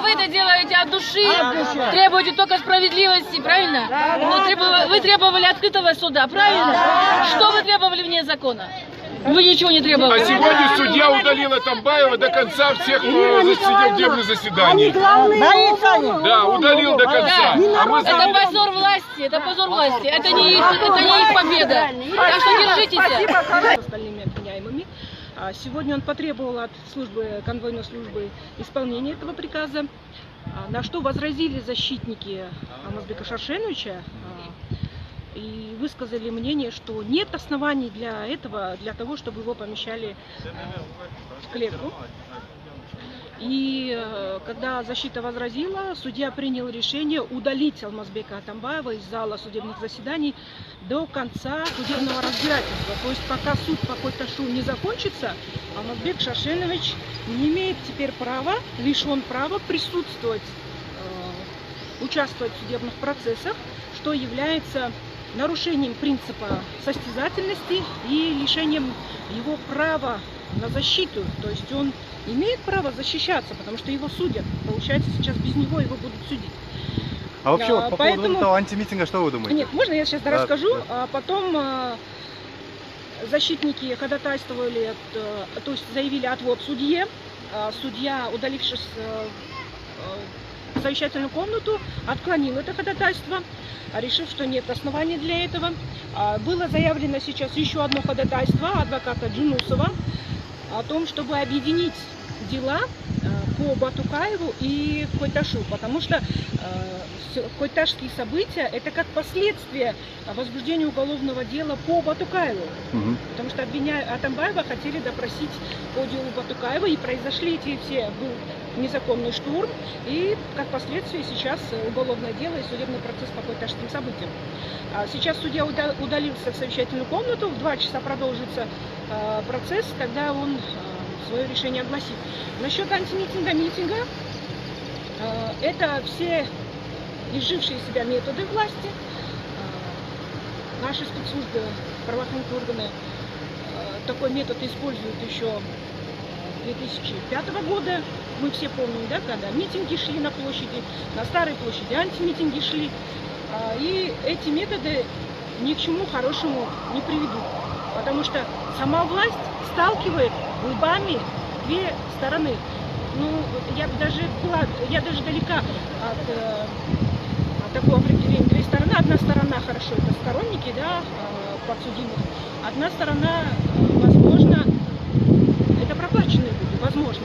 вы это делаете от души, требуете только справедливости, правильно? Но вы требовали открытого суда, правильно? Что вы требовали вне закона? Вы ничего не требовали. А сегодня судья удалила Атамбаева до конца всех, кто сидел в дневном заседании. Да, удалил до конца. Это позор власти, это не их победа. Так что держитесь. Остальными обвиняемыми. Сегодня он потребовал от конвойной службы исполнения этого приказа, на что возразили защитники Алмазбека Шаршеновича и высказали мнение, что нет оснований для того, чтобы его помещали в клетку. И когда защита возразила, судья принял решение удалить Алмазбека Атамбаева из зала судебных заседаний до конца судебного разбирательства. То есть пока суд по Койташу не закончится, Алмазбек Шаршенович не имеет теперь права, лишен права присутствовать, участвовать в судебных процессах, что является нарушением принципа состязательности и лишением его права на защиту. То есть он имеет право защищаться, потому что его судят. Получается, сейчас без него его будут судить. А вообще, вот по поводу этого антимитинга, что вы думаете? Нет, можно я сейчас расскажу? Да. А потом защитники ходатайствовали, то есть заявили отвод судье. Судья, удалившись в совещательную комнату, отклонил это ходатайство, решив, что нет оснований для этого. Было заявлено сейчас еще одно ходатайство адвоката Джунусова о том, чтобы объединить дела по Батукаеву и Койташу, потому что койташские события — это как последствие возбуждения уголовного дела по Батукаеву. Потому что Атамбаева хотели допросить по делу Батукаева, и произошли был незаконный штурм, и как последствие сейчас уголовное дело и судебный процесс по койташским событиям. Сейчас судья удалился в совещательную комнату, в 2 часа продолжится процесс, когда он свое решение огласит. Насчет антимитинга, это все изжившие себя методы власти. Наши спецслужбы, правоохранительные органы такой метод используют еще 2005 года. Мы все помним, да, когда митинги шли на площади, на Старой площади антимитинги шли. И эти методы ни к чему хорошему не приведут. Потому что сама власть сталкивает лбами 2 стороны. Ну, я даже далека от такого определения 2 стороны. Одна сторона, хорошо, это сторонники, да, подсудимых. Одна сторона, возможно, это проплаченные люди, возможно.